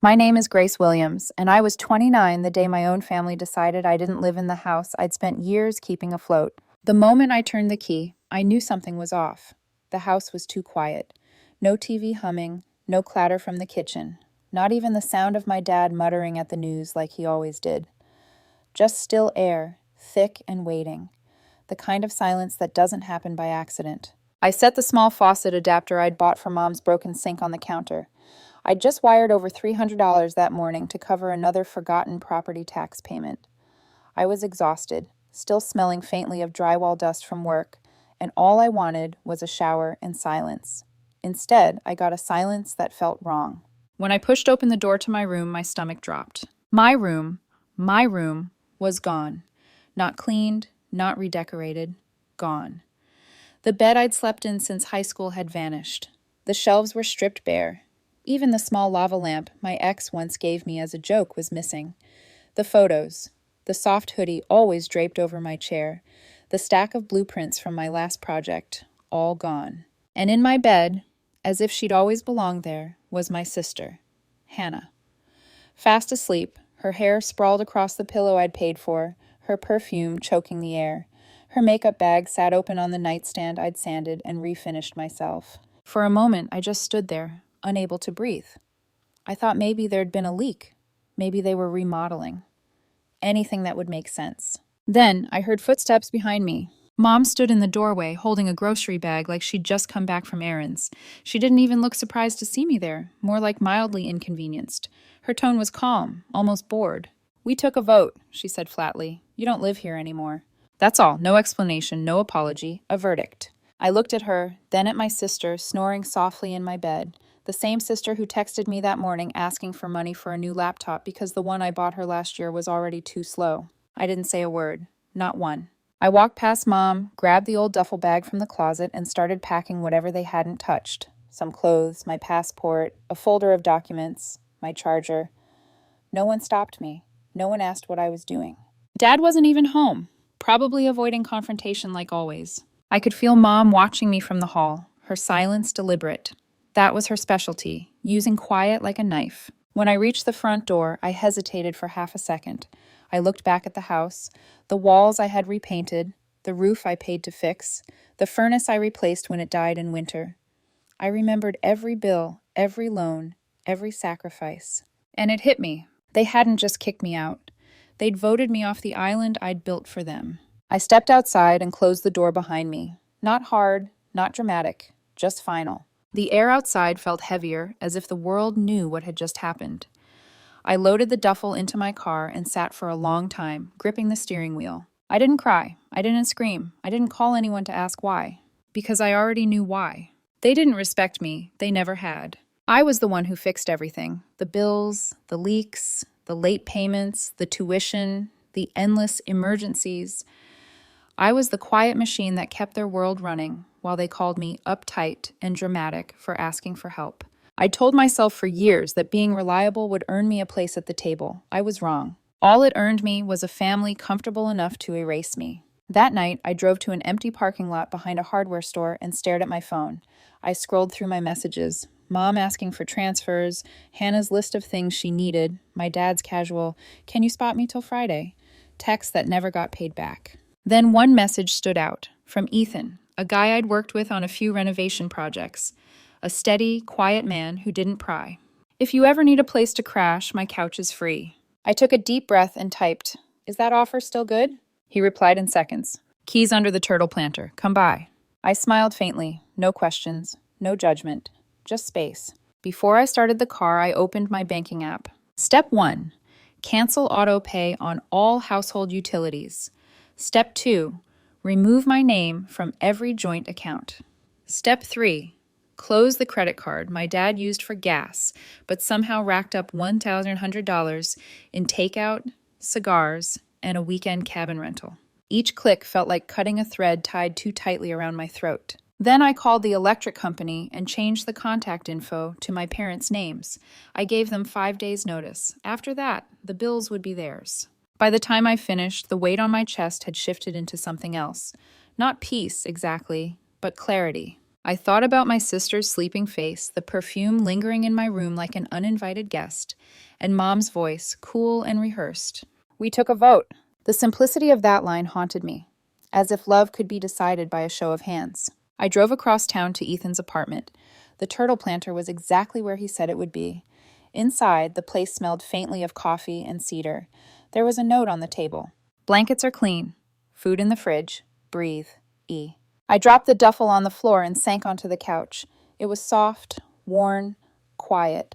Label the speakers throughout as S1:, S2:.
S1: My name is Grace Williams, and I was 29 the day my own family decided I didn't live in the house I'd spent years keeping afloat. The moment I turned the key, I knew something was off. The house was too quiet. No TV humming, no clatter from the kitchen, not even the sound of my dad muttering at the news like he always did. Just still air, thick and waiting, the kind of silence that doesn't happen by accident. I set the small faucet adapter I'd bought for Mom's broken sink on the counter. I'd just wired over $300 that morning to cover another forgotten property tax payment. I was exhausted, still smelling faintly of drywall dust from work, and all I wanted was a shower and silence. Instead, I got a silence that felt wrong. When I pushed open the door to my room, my stomach dropped. My room was gone. Not cleaned, not redecorated, gone. The bed I'd slept in since high school had vanished. The shelves were stripped bare. Even the small lava lamp my ex once gave me as a joke was missing. The photos, the soft hoodie always draped over my chair, the stack of blueprints from my last project, all gone. And in my bed, as if she'd always belonged there, was my sister, Hannah. Fast asleep, her hair sprawled across the pillow I'd paid for, her perfume choking the air. Her makeup bag sat open on the nightstand I'd sanded and refinished myself. For a moment, I just stood there, unable to breathe. I thought maybe there'd been a leak. Maybe they were remodeling. Anything that would make sense. Then I heard footsteps behind me. Mom stood in the doorway, holding a grocery bag like she'd just come back from errands. She didn't even look surprised to see me there, more like mildly inconvenienced. Her tone was calm, almost bored. "We took a vote," she said flatly. "You don't live here anymore." That's all, no explanation, no apology, a verdict. I looked at her, then at my sister, snoring softly in my bed. The same sister who texted me that morning asking for money for a new laptop because the one I bought her last year was already too slow. I didn't say a word. Not one. I walked past Mom, grabbed the old duffel bag from the closet, and started packing whatever they hadn't touched. Some clothes, my passport, a folder of documents, my charger. No one stopped me. No one asked what I was doing. Dad wasn't even home, probably avoiding confrontation like always. I could feel Mom watching me from the hall, her silence deliberate. That was her specialty, using quiet like a knife. When I reached the front door, I hesitated for half a second. I looked back at the house, the walls I had repainted, the roof I paid to fix, the furnace I replaced when it died in winter. I remembered every bill, every loan, every sacrifice. And it hit me. They hadn't just kicked me out. They'd voted me off the island I'd built for them. I stepped outside and closed the door behind me. Not hard, not dramatic, just final. The air outside felt heavier, as if the world knew what had just happened. I loaded the duffel into my car and sat for a long time, gripping the steering wheel. I didn't cry. I didn't scream. I didn't call anyone to ask why. Because I already knew why. They didn't respect me. They never had. I was the one who fixed everything. The bills, the leaks, the late payments, the tuition, the endless emergencies. I was the quiet machine that kept their world running while they called me uptight and dramatic for asking for help. I'd told myself for years that being reliable would earn me a place at the table. I was wrong. All it earned me was a family comfortable enough to erase me. That night, I drove to an empty parking lot behind a hardware store and stared at my phone. I scrolled through my messages. Mom asking for transfers, Hannah's list of things she needed, my dad's casual, "Can you spot me till Friday?" Texts that never got paid back. Then one message stood out, from Ethan, a guy I'd worked with on a few renovation projects. A steady, quiet man who didn't pry. "If you ever need a place to crash, my couch is free." I took a deep breath and typed, "Is that offer still good?" He replied in seconds. "Keys under the turtle planter. Come by." I smiled faintly. No questions. No judgment. Just space. Before I started the car, I opened my banking app. Step 1. Cancel auto pay on all household utilities. Step 2. Remove my name from every joint account. Step 3. Close the credit card my dad used for gas, but somehow racked up $1,100 in takeout, cigars, and a weekend cabin rental. Each click felt like cutting a thread tied too tightly around my throat. Then I called the electric company and changed the contact info to my parents' names. I gave them 5 days' notice. After that, the bills would be theirs. By the time I finished, the weight on my chest had shifted into something else. Not peace, exactly, but clarity. I thought about my sister's sleeping face, the perfume lingering in my room like an uninvited guest, and Mom's voice, cool and rehearsed. We took a vote. The simplicity of that line haunted me, as if love could be decided by a show of hands. I drove across town to Ethan's apartment. The turtle planter was exactly where he said it would be. Inside, the place smelled faintly of coffee and cedar. There was a note on the table. Blankets are clean. Food in the fridge. Breathe. E. I dropped the duffel on the floor and sank onto the couch. It was soft, worn, quiet.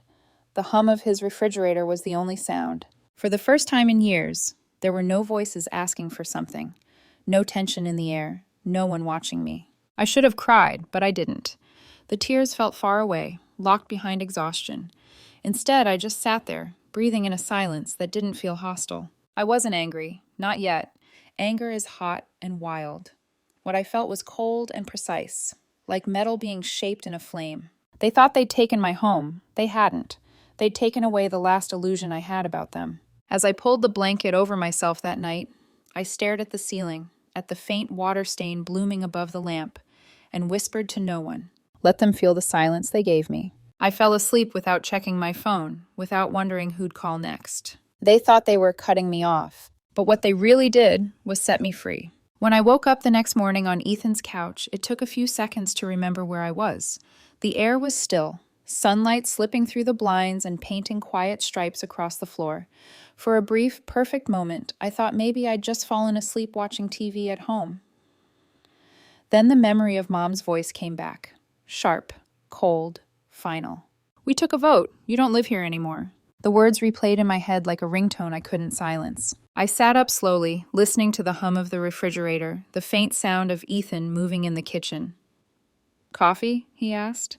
S1: The hum of his refrigerator was the only sound. For the first time in years, there were no voices asking for something. No tension in the air. No one watching me. I should have cried, but I didn't. The tears felt far away, locked behind exhaustion. Instead, I just sat there, breathing in a silence that didn't feel hostile. I wasn't angry, not yet. Anger is hot and wild. What I felt was cold and precise, like metal being shaped in a flame. They thought they'd taken my home. They hadn't. They'd taken away the last illusion I had about them. As I pulled the blanket over myself that night, I stared at the ceiling, at the faint water stain blooming above the lamp, and whispered to no one. Let them feel the silence they gave me. I fell asleep without checking my phone, without wondering who'd call next. They thought they were cutting me off, but what they really did was set me free. When I woke up the next morning on Ethan's couch, it took a few seconds to remember where I was. The air was still, sunlight slipping through the blinds and painting quiet stripes across the floor. For a brief, perfect moment, I thought maybe I'd just fallen asleep watching TV at home. Then the memory of Mom's voice came back. Sharp, cold, final. We took a vote. You don't live here anymore. The words replayed in my head like a ringtone I couldn't silence. I sat up slowly, listening to the hum of the refrigerator, the faint sound of Ethan moving in the kitchen. Coffee? He asked.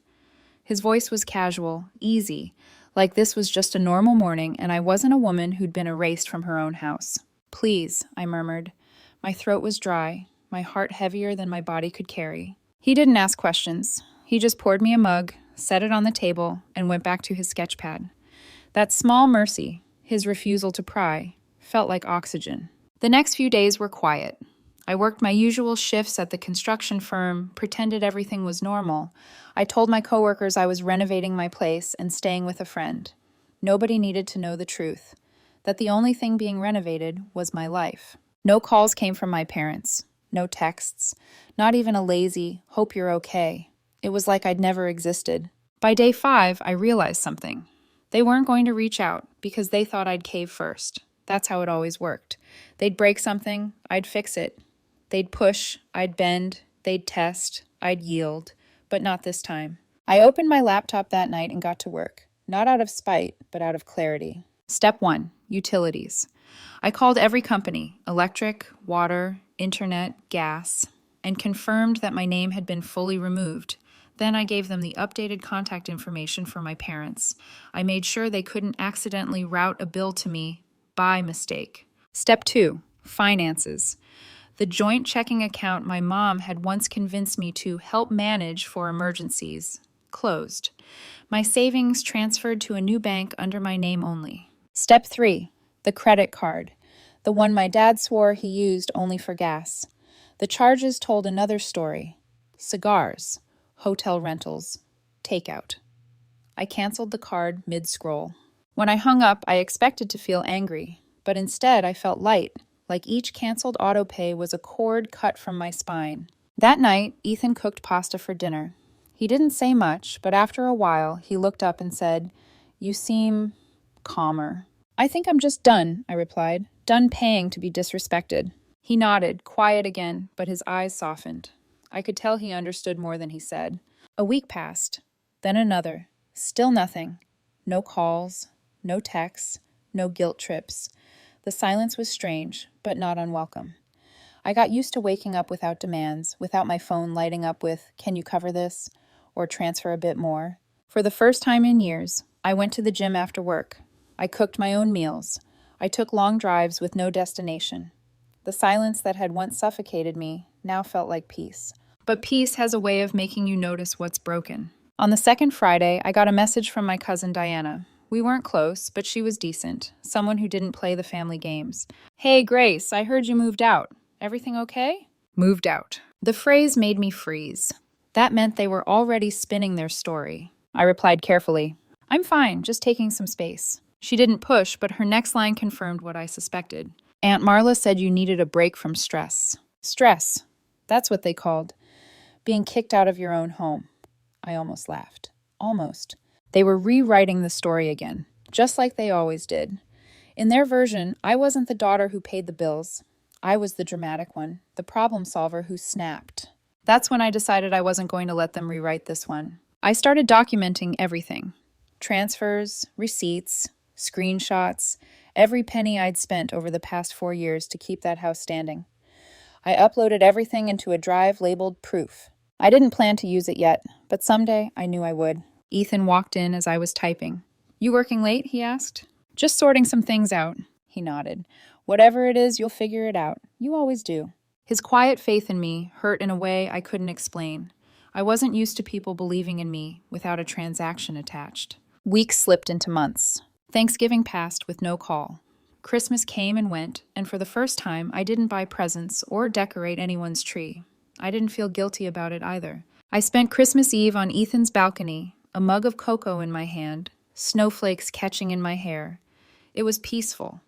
S1: His voice was casual, easy, like this was just a normal morning and I wasn't a woman who'd been erased from her own house. Please, I murmured. My throat was dry, my heart heavier than my body could carry. He didn't ask questions. He just poured me a mug, set it on the table, and went back to his sketch pad. That small mercy, his refusal to pry, felt like oxygen. The next few days were quiet. I worked my usual shifts at the construction firm, pretended everything was normal. I told my coworkers I was renovating my place and staying with a friend. Nobody needed to know the truth, that the only thing being renovated was my life. No calls came from my parents, no texts, not even a lazy, hope you're okay. It was like I'd never existed. By day 5, I realized something. They weren't going to reach out because they thought I'd cave first. That's how it always worked. They'd break something, I'd fix it. They'd push, I'd bend, they'd test, I'd yield, but not this time. I opened my laptop that night and got to work, not out of spite, but out of clarity. Step 1, utilities. I called every company, electric, water, internet, gas, and confirmed that my name had been fully removed. Then I gave them the updated contact information for my parents. I made sure they couldn't accidentally route a bill to me by mistake. Step 2, finances. The joint checking account my mom had once convinced me to help manage for emergencies closed. My savings transferred to a new bank under my name only. Step 3, the credit card. The one my dad swore he used only for gas. The charges told another story. Cigars, hotel rentals, takeout. I canceled the card mid-scroll. When I hung up, I expected to feel angry, but instead I felt light, like each canceled autopay was a cord cut from my spine. That night, Ethan cooked pasta for dinner. He didn't say much, but after a while, he looked up and said, "You seem calmer." "I think I'm just done," I replied. "Done paying to be disrespected." He nodded, quiet again, but his eyes softened. I could tell he understood more than he said. A week passed, then another. Still nothing. No calls, no texts, no guilt trips. The silence was strange, but not unwelcome. I got used to waking up without demands, without my phone lighting up with, "Can you cover this?" or "Transfer a bit more." For the first time in years, I went to the gym after work. I cooked my own meals. I took long drives with no destination. The silence that had once suffocated me now felt like peace. But peace has a way of making you notice what's broken. On the second Friday, I got a message from my cousin Diana. We weren't close, but she was decent, someone who didn't play the family games. "Hey, Grace, I heard you moved out. Everything okay?" Moved out. The phrase made me freeze. That meant they were already spinning their story. I replied carefully, "I'm fine, just taking some space." She didn't push, but her next line confirmed what I suspected. "Aunt Marla said you needed a break from stress." Stress. That's what they called being kicked out of your own home. I almost laughed. Almost. They were rewriting the story again, just like they always did. In their version, I wasn't the daughter who paid the bills. I was the dramatic one, the problem solver who snapped. That's when I decided I wasn't going to let them rewrite this one. I started documenting everything. Transfers, receipts, screenshots, every penny I'd spent over the past 4 years to keep that house standing. I uploaded everything into a drive labeled Proof. I didn't plan to use it yet, but someday I knew I would. Ethan walked in as I was typing. "You working late?" he asked. "Just sorting some things out." He nodded. "Whatever it is, you'll figure it out. You always do." His quiet faith in me hurt in a way I couldn't explain. I wasn't used to people believing in me without a transaction attached. Weeks slipped into months. Thanksgiving passed with no call. Christmas came and went, and for the first time, I didn't buy presents or decorate anyone's tree. I didn't feel guilty about it either. I spent Christmas Eve on Ethan's balcony, a mug of cocoa in my hand, snowflakes catching in my hair. It was peaceful.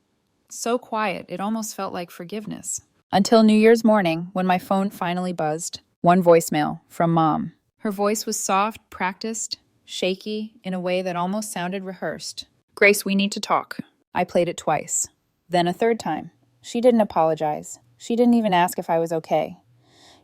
S1: So quiet, it almost felt like forgiveness. Until New Year's morning, when my phone finally buzzed. One voicemail from Mom. Her voice was soft, practiced, shaky, in a way that almost sounded rehearsed. "Grace, we need to talk." I played it twice. Then a third time. She didn't apologize. She didn't even ask if I was okay.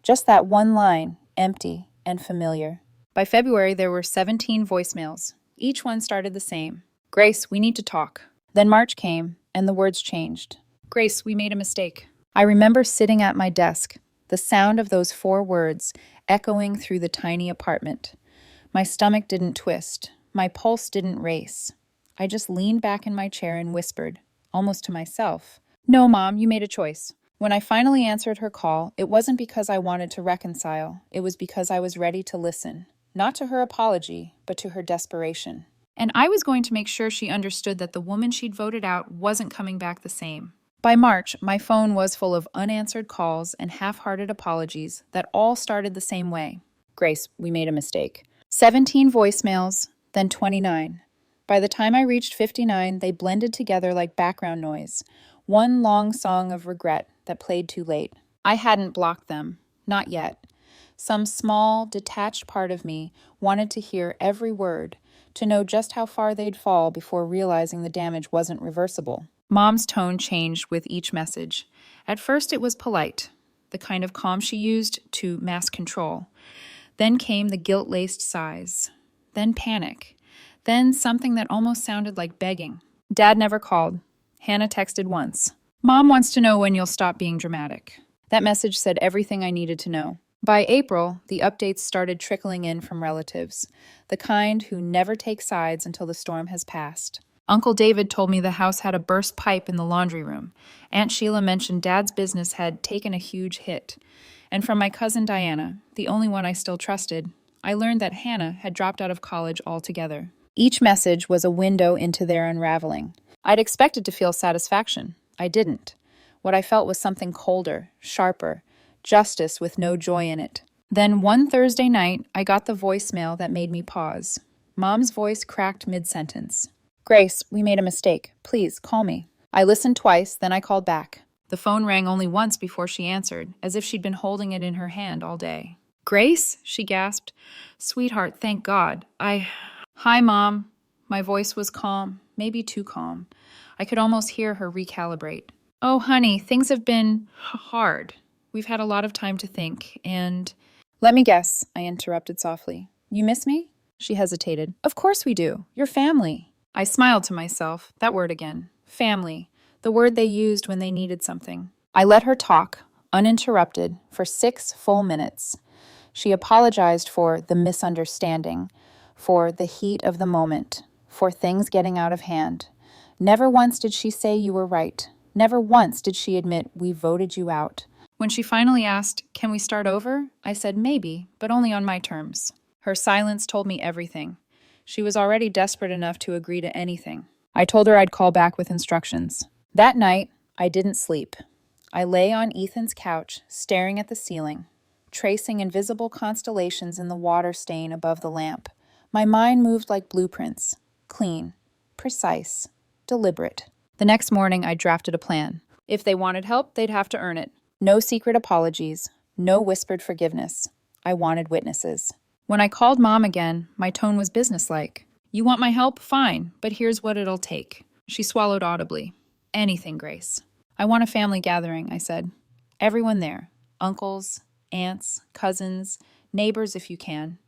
S1: Just that one line, empty and familiar. By February, there were 17 voicemails. Each one started the same. "Grace, we need to talk." Then March came, and the words changed. "Grace, we made a mistake." I remember sitting at my desk, the sound of those 4 words echoing through the tiny apartment. My stomach didn't twist. My pulse didn't race. I just leaned back in my chair and whispered, almost to myself, "No, Mom, you made a choice." When I finally answered her call, it wasn't because I wanted to reconcile. It was because I was ready to listen. Not to her apology, but to her desperation. And I was going to make sure she understood that the woman she'd voted out wasn't coming back the same. By March, my phone was full of unanswered calls and half-hearted apologies that all started the same way. "Grace, we made a mistake." 17 voicemails, then 29. By the time I reached 59, they blended together like background noise. One long song of regret that played too late. I hadn't blocked them. Not yet. Some small, detached part of me wanted to hear every word, to know just how far they'd fall before realizing the damage wasn't reversible. Mom's tone changed with each message. At first it was polite, the kind of calm she used to mask control. Then came the guilt-laced sighs. Then panic. Then something that almost sounded like begging. Dad never called. Hannah texted once. "Mom wants to know when you'll stop being dramatic." That message said everything I needed to know. By April, the updates started trickling in from relatives, the kind who never take sides until the storm has passed. Uncle David told me the house had a burst pipe in the laundry room. Aunt Sheila mentioned Dad's business had taken a huge hit. And from my cousin Diana, the only one I still trusted, I learned that Hannah had dropped out of college altogether. Each message was a window into their unraveling. I'd expected to feel satisfaction. I didn't. What I felt was something colder, sharper, justice with no joy in it. Then one Thursday night, I got the voicemail that made me pause. Mom's voice cracked mid-sentence. "Grace, we made a mistake. Please, call me." I listened twice, then I called back. The phone rang only once before she answered, as if she'd been holding it in her hand all day. "Grace?" she gasped. "Sweetheart, thank God. Hi, Mom." My voice was calm, maybe too calm. I could almost hear her recalibrate. "Oh, honey, things have been hard. We've had a lot of time to think, and—" "Let me guess," I interrupted softly. "You miss me?" She hesitated. "Of course we do. You're family." I smiled to myself. That word again. Family. The word they used when they needed something. I let her talk, uninterrupted, for 6 full minutes. She apologized for the misunderstanding, for the heat of the moment, for things getting out of hand. Never once did she say you were right. Never once did she admit we voted you out. When she finally asked, "Can we start over?" I said maybe, but only on my terms. Her silence told me everything. She was already desperate enough to agree to anything. I told her I'd call back with instructions. That night, I didn't sleep. I lay on Ethan's couch, staring at the ceiling. tracing invisible constellations in the water stain above the lamp. My mind moved like blueprints, clean, precise, deliberate. The next morning, I drafted a plan. If they wanted help, they'd have to earn it. No secret apologies, no whispered forgiveness. I wanted witnesses. When I called Mom again, my tone was businesslike. You want my help? Fine, but here's what it'll take. She swallowed audibly. Anything, Grace. I want a family gathering, I said. Everyone there. Uncles, aunts, cousins, neighbors if you can.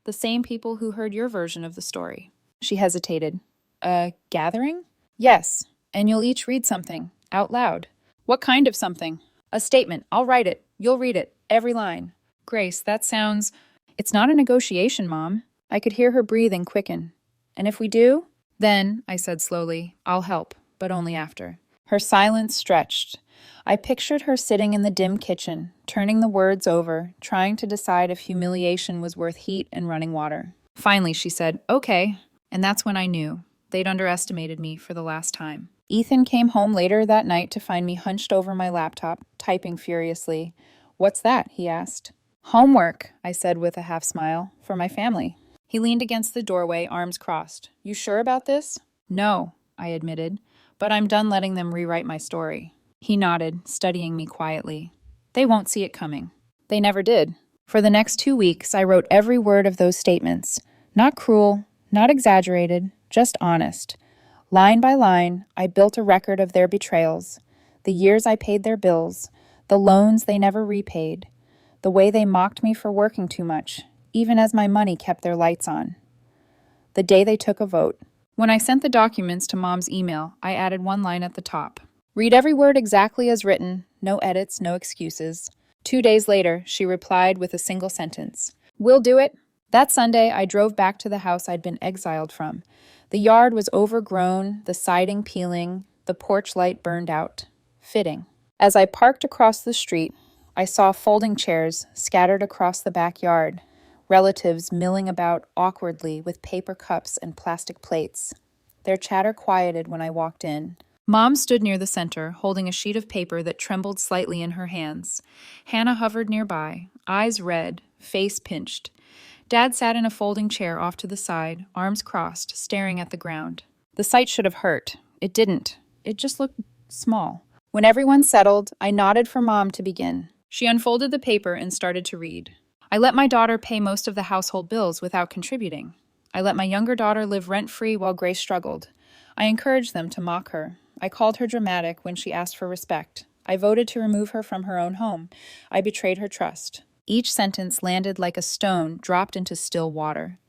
S1: The same people who heard your version of the story. She hesitated. A gathering? Yes, and you'll each read something, out loud. What kind of something? A statement. I'll write it. You'll read it. Every line. Grace, that sounds... It's not a negotiation, Mom. I could hear her breathing quicken. And if we do? Then, I said slowly, I'll help, but only after. Her silence stretched. I pictured her sitting in the dim kitchen, turning the words over, trying to decide if humiliation was worth heat and running water. Finally, she said, okay. And that's when I knew. They'd underestimated me for the last time. Ethan came home later that night to find me hunched over my laptop, typing furiously. What's that? He asked. Homework, I said with a half smile, for my family. He leaned against the doorway, arms crossed. You sure about this? No, I admitted, but I'm done letting them rewrite my story. He nodded, studying me quietly. They won't see it coming. They never did. For the next 2 weeks, I wrote every word of those statements. Not cruel, not exaggerated, just honest. Line by line, I built a record of their betrayals, the years I paid their bills, the loans they never repaid, the way they mocked me for working too much, even as my money kept their lights on. The day they took a vote. When I sent the documents to Mom's email, I added one line at the top. Read every word exactly as written, no edits, no excuses. 2 days later, she replied with a single sentence. We'll do it. That Sunday, I drove back to the house I'd been exiled from. The yard was overgrown, the siding peeling, the porch light burned out. Fitting. As I parked across the street, I saw folding chairs scattered across the backyard, relatives milling about awkwardly with paper cups and plastic plates. Their chatter quieted when I walked in. Mom stood near the center, holding a sheet of paper that trembled slightly in her hands. Hannah hovered nearby, eyes red, face pinched. Dad sat in a folding chair off to the side, arms crossed, staring at the ground. The sight should have hurt. It didn't. It just looked small. When everyone settled, I nodded for Mom to begin. She unfolded the paper and started to read. I let my daughter pay most of the household bills without contributing. I let my younger daughter live rent-free while Grace struggled. I encouraged them to mock her. I called her dramatic when she asked for respect. I voted to remove her from her own home. I betrayed her trust. Each sentence landed like a stone dropped into still water.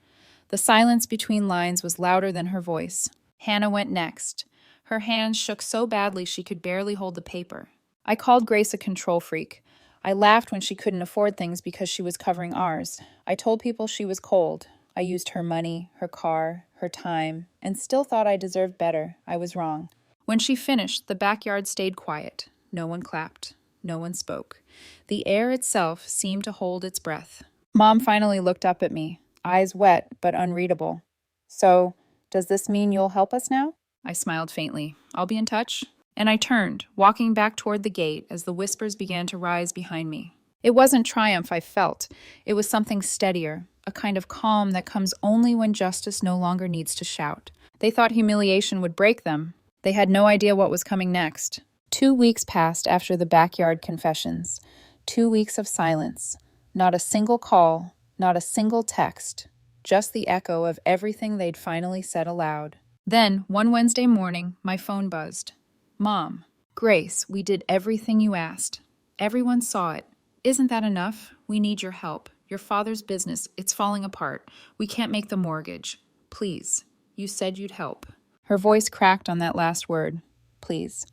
S1: The silence between lines was louder than her voice. Hannah went next. Her hands shook so badly she could barely hold the paper. I called Grace a control freak. I laughed when she couldn't afford things because she was covering ours. I told people she was cold. I used her money, her car, her time, and still thought I deserved better. I was wrong. When she finished, the backyard stayed quiet. No one clapped. No one spoke. The air itself seemed to hold its breath. Mom finally looked up at me, eyes wet but unreadable. So, does this mean you'll help us now? I smiled faintly. I'll be in touch. And I turned, walking back toward the gate as the whispers began to rise behind me. It wasn't triumph I felt. It was something steadier, a kind of calm that comes only when justice no longer needs to shout. They thought humiliation would break them. They had no idea what was coming next. 2 weeks passed after the backyard confessions. 2 weeks of silence. Not a single call, not a single text. Just the echo of everything they'd finally said aloud. Then, one Wednesday morning, my phone buzzed. Mom, Grace, we did everything you asked. Everyone saw it. Isn't that enough? We need your help. Your father's business, it's falling apart. We can't make the mortgage. Please, you said you'd help. Her voice cracked on that last word. Please.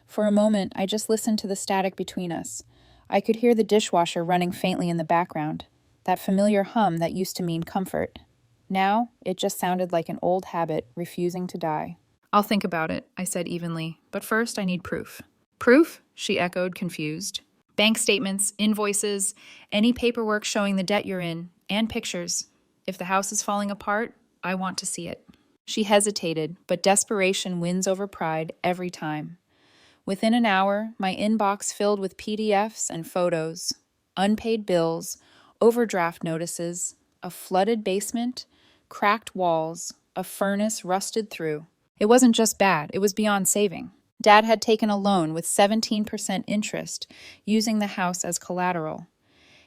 S1: For a moment, I just listened to the static between us. I could hear the dishwasher running faintly in the background, that familiar hum that used to mean comfort. Now, it just sounded like an old habit refusing to die. I'll think about it, I said evenly, but first I need proof. Proof? She echoed, confused. Bank statements, invoices, any paperwork showing the debt you're in, and pictures. If the house is falling apart, I want to see it. She hesitated, but desperation wins over pride every time. Within an hour, my inbox filled with PDFs and photos. Unpaid bills, overdraft notices, a flooded basement, cracked walls, a furnace rusted through. It wasn't just bad, it was beyond saving. Dad had taken a loan with 17% interest, using the house as collateral.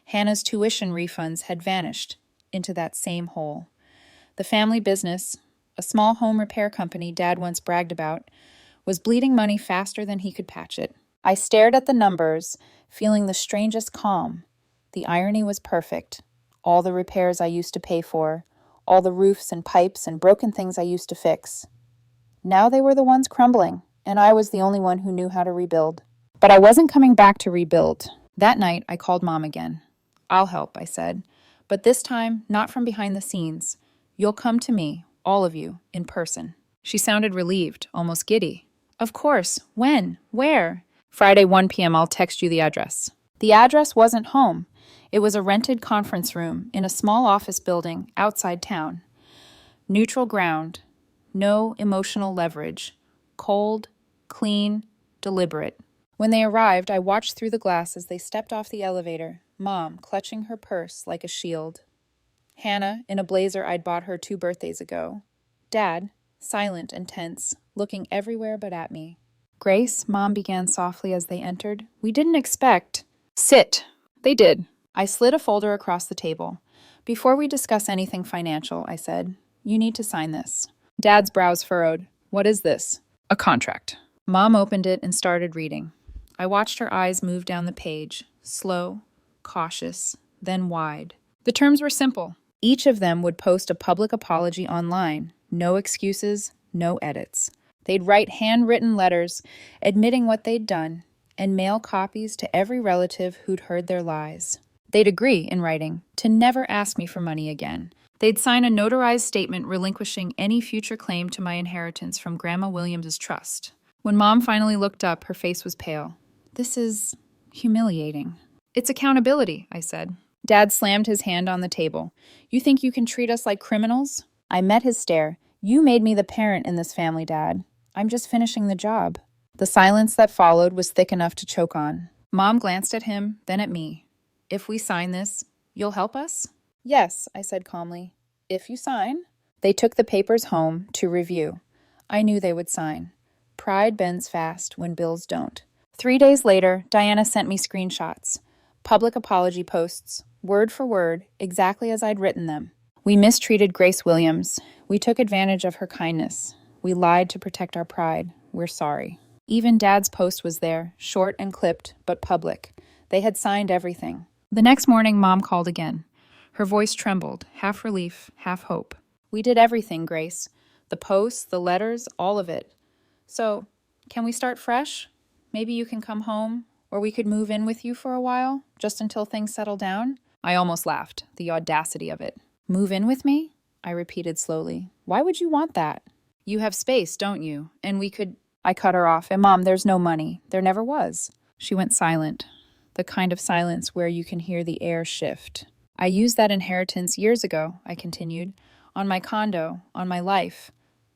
S1: Hannah's tuition refunds had vanished into that same hole. The family business, a small home repair company Dad once bragged about, was bleeding money faster than he could patch it. I stared at the numbers, feeling the strangest calm. The irony was perfect. All the repairs I used to pay for, all the roofs and pipes and broken things I used to fix. Now they were the ones crumbling, and I was the only one who knew how to rebuild. But I wasn't coming back to rebuild. That night, I called Mom again. "I'll help," I said. "But this time, not from behind the scenes. You'll come to me, all of you, in person." She sounded relieved, almost giddy. "Of course. When? Where?" "Friday, 1 p.m. I'll text you the address." The address wasn't home. It was a rented conference room in a small office building outside town. Neutral ground. No emotional leverage. Cold, clean, deliberate. When they arrived, I watched through the glass as they stepped off the elevator, Mom clutching her purse like a shield. Hannah in a blazer I'd bought her 2 birthdays ago. Dad, silent and tense, looking everywhere but at me. "Grace," Mom began softly as they entered, "we didn't expect—" "Sit." They did. I slid a folder across the table. "Before we discuss anything financial," I said, "you need to sign this." Dad's brows furrowed. "What is this?" "A contract." Mom opened it and started reading. I watched her eyes move down the page, slow, cautious, then wide. The terms were simple. Each of them would post a public apology online. No excuses, no edits. They'd write handwritten letters admitting what they'd done and mail copies to every relative who'd heard their lies. They'd agree, in writing, to never ask me for money again. They'd sign a notarized statement relinquishing any future claim to my inheritance from Grandma Williams's trust. When Mom finally looked up, her face was pale. "This is humiliating." "It's accountability," I said. Dad slammed his hand on the table. "You think you can treat us like criminals?" I met his stare. "You made me the parent in this family, Dad. I'm just finishing the job." The silence that followed was thick enough to choke on. Mom glanced at him, then at me. "If we sign this, you'll help us?" "Yes," I said calmly. "If you sign." They took the papers home to review. I knew they would sign. Pride bends fast when bills don't. 3 days later, Diana sent me screenshots. Public apology posts, word for word, exactly as I'd written them. "We mistreated Grace Williams. We took advantage of her kindness. We lied to protect our pride. We're sorry." Even Dad's post was there, short and clipped, but public. They had signed everything. The next morning, Mom called again. Her voice trembled, half relief, half hope. "We did everything, Grace. The posts, the letters, all of it. So, can we start fresh? Maybe you can come home, or we could move in with you for a while, just until things settle down?" I almost laughed, the audacity of it. "Move in with me?" I repeated slowly. "Why would you want that?" "You have space, don't you? And we could—" I cut her off. "And Mom, there's no money. There never was." She went silent, the kind of silence where you can hear the air shift. "I used that inheritance years ago," I continued, "on my condo, on my life,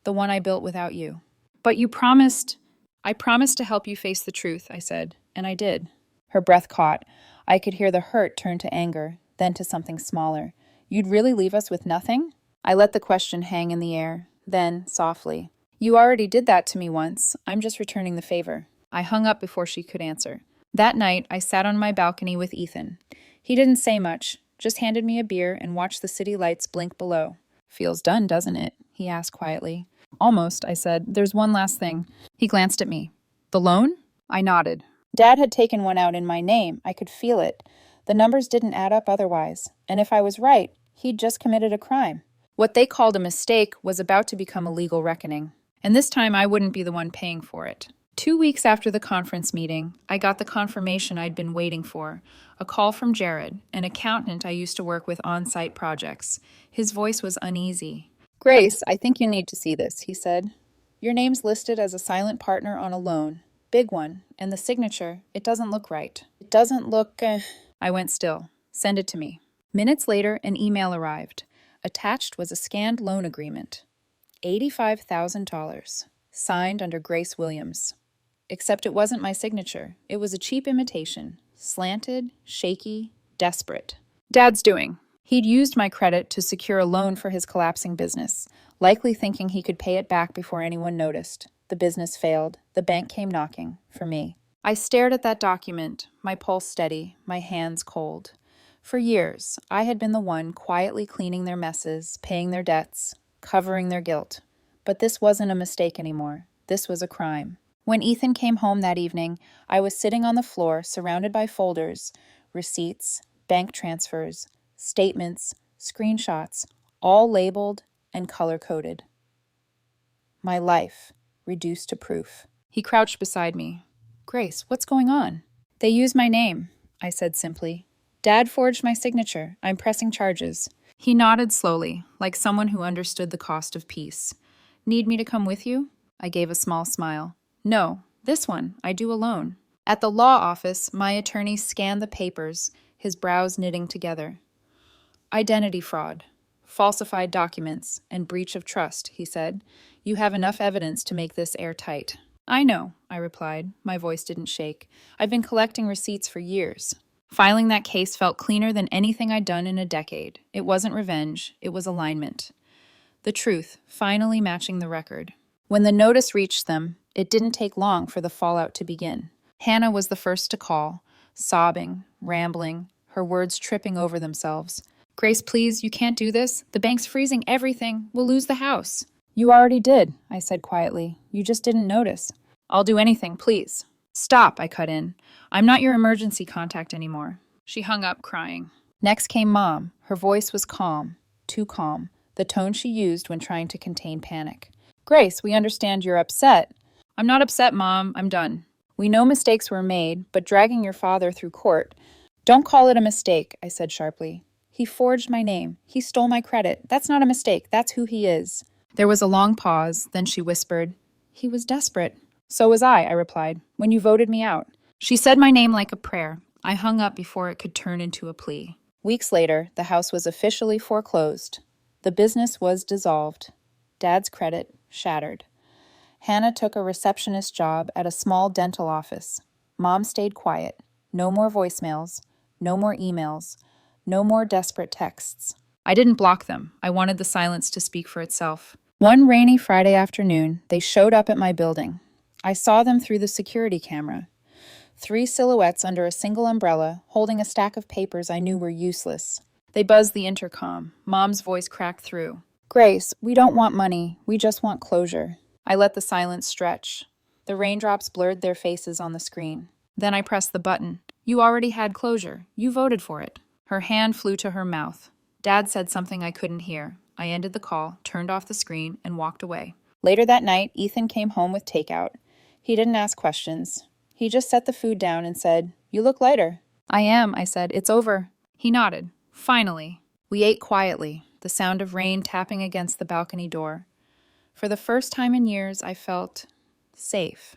S1: the one I built without you." "But you promised—" "I promised to help you face the truth," I said, and I did. Her breath caught. I could hear the hurt turn to anger, then to something smaller. "You'd really leave us with nothing?" I let the question hang in the air. Then, softly, "You already did that to me once. I'm just returning the favor." I hung up before she could answer. That night, I sat on my balcony with Ethan. He didn't say much, just handed me a beer and watched the city lights blink below. "Feels done, doesn't it?" he asked quietly. "Almost," I said. "There's one last thing." He glanced at me. "The loan?" I nodded. Dad had taken one out in my name. I could feel it. The numbers didn't add up otherwise. And if I was right, he'd just committed a crime. What they called a mistake was about to become a legal reckoning. And this time I wouldn't be the one paying for it. 2 weeks after the conference meeting, I got the confirmation I'd been waiting for. A call from Jared, an accountant I used to work with on-site projects. His voice was uneasy. "Grace, I think you need to see this," he said. "Your name's listed as a silent partner on a loan. Big one. And the signature, it doesn't look right. It doesn't look—" I went still. "Send it to me." Minutes later, an email arrived. Attached was a scanned loan agreement. $85,000. Signed under Grace Williams. Except it wasn't my signature. It was a cheap imitation. Slanted, shaky, desperate. Dad's doing. He'd used my credit to secure a loan for his collapsing business, likely thinking he could pay it back before anyone noticed. The business failed. The bank came knocking, for me. I stared at that document, my pulse steady, my hands cold. For years, I had been the one quietly cleaning their messes, paying their debts, covering their guilt. But this wasn't a mistake anymore. This was a crime. When Ethan came home that evening, I was sitting on the floor, surrounded by folders, receipts, bank transfers, statements, screenshots, all labeled and color-coded. My life, reduced to proof. He crouched beside me. Grace, what's going on? They used my name, I said simply. Dad forged my signature. I'm pressing charges. He nodded slowly, like someone who understood the cost of peace. Need me to come with you? I gave a small smile. No, this one, I do alone. At the law office, my attorney scanned the papers, his brows knitting together. Identity fraud, falsified documents, and breach of trust, he said. You have enough evidence to make this airtight. I know, I replied. My voice didn't shake. I've been collecting receipts for years. Filing that case felt cleaner than anything I'd done in a decade. It wasn't revenge, it was alignment. The truth, finally matching the record. When the notice reached them, it didn't take long for the fallout to begin. Hannah was the first to call, sobbing, rambling, her words tripping over themselves. Grace, please, you can't do this. The bank's freezing everything. We'll lose the house. You already did, I said quietly. You just didn't notice. I'll do anything, please. Stop, I cut in. I'm not your emergency contact anymore. She hung up, crying. Next came Mom. Her voice was calm, too calm, the tone she used when trying to contain panic. Grace, we understand you're upset. I'm not upset, Mom. I'm done. We know mistakes were made, but dragging your father through court. Don't call it a mistake, I said sharply. He forged my name. He stole my credit. That's not a mistake. That's who he is. There was a long pause, then she whispered, He was desperate. So was I replied, when you voted me out. She said my name like a prayer. I hung up before it could turn into a plea. Weeks later, the house was officially foreclosed. The business was dissolved. Dad's credit shattered. Hannah took a receptionist job at a small dental office. Mom stayed quiet. No more voicemails. No more emails. No more desperate texts. I didn't block them. I wanted the silence to speak for itself. One rainy Friday afternoon, they showed up at my building. I saw them through the security camera. 3 silhouettes under a single umbrella, holding a stack of papers I knew were useless. They buzzed the intercom. Mom's voice cracked through. Grace, we don't want money. We just want closure. I let the silence stretch. The raindrops blurred their faces on the screen. Then I pressed the button. You already had closure. You voted for it. Her hand flew to her mouth. Dad said something I couldn't hear. I ended the call, turned off the screen, and walked away. Later that night, Ethan came home with takeout. He didn't ask questions. He just set the food down and said, You look lighter. I am, I said. It's over. He nodded. Finally. We ate quietly, the sound of rain tapping against the balcony door. For the first time in years, I felt safe.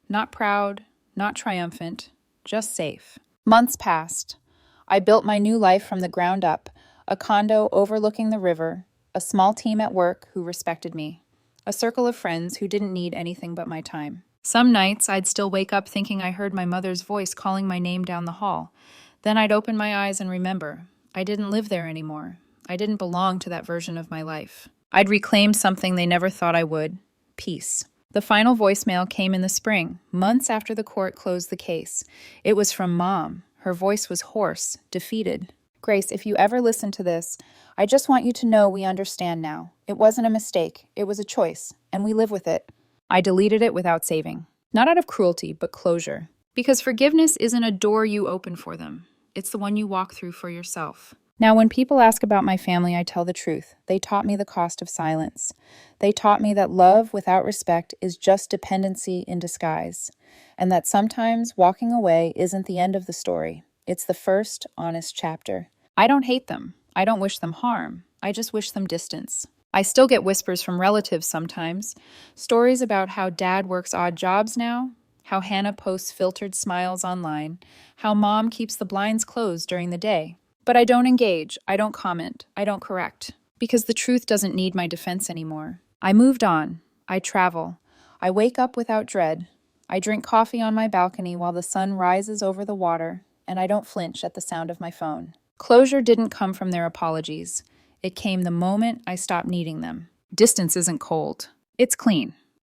S1: Not proud, not triumphant, just safe. Months passed. I built my new life from the ground up, a condo overlooking the river, a small team at work who respected me, a circle of friends who didn't need anything but my time. Some nights, I'd still wake up thinking I heard my mother's voice calling my name down the hall. Then I'd open my eyes and remember, I didn't live there anymore. I didn't belong to that version of my life. I'd reclaim something they never thought I would, peace. The final voicemail came in the spring, months after the court closed the case. It was from Mom. Her voice was hoarse, defeated. Grace, if you ever listen to this, I just want you to know we understand now. It wasn't a mistake. It was a choice, and we live with it. I deleted it without saving. Not out of cruelty, but closure. Because forgiveness isn't a door you open for them. It's the one you walk through for yourself. Now, when people ask about my family, I tell the truth. They taught me the cost of silence. They taught me that love without respect is just dependency in disguise, and that sometimes walking away isn't the end of the story. It's the first honest chapter. I don't hate them. I don't wish them harm. I just wish them distance. I still get whispers from relatives sometimes, stories about how Dad works odd jobs now, how Hannah posts filtered smiles online, how Mom keeps the blinds closed during the day. But I don't engage, I don't comment, I don't correct, because the truth doesn't need my defense anymore. I moved on. I travel. I wake up without dread. I drink coffee on my balcony while the sun rises over the water, and I don't flinch at the sound of my phone. Closure didn't come from their apologies. It came the moment I stopped needing them. Distance isn't cold. It's clean.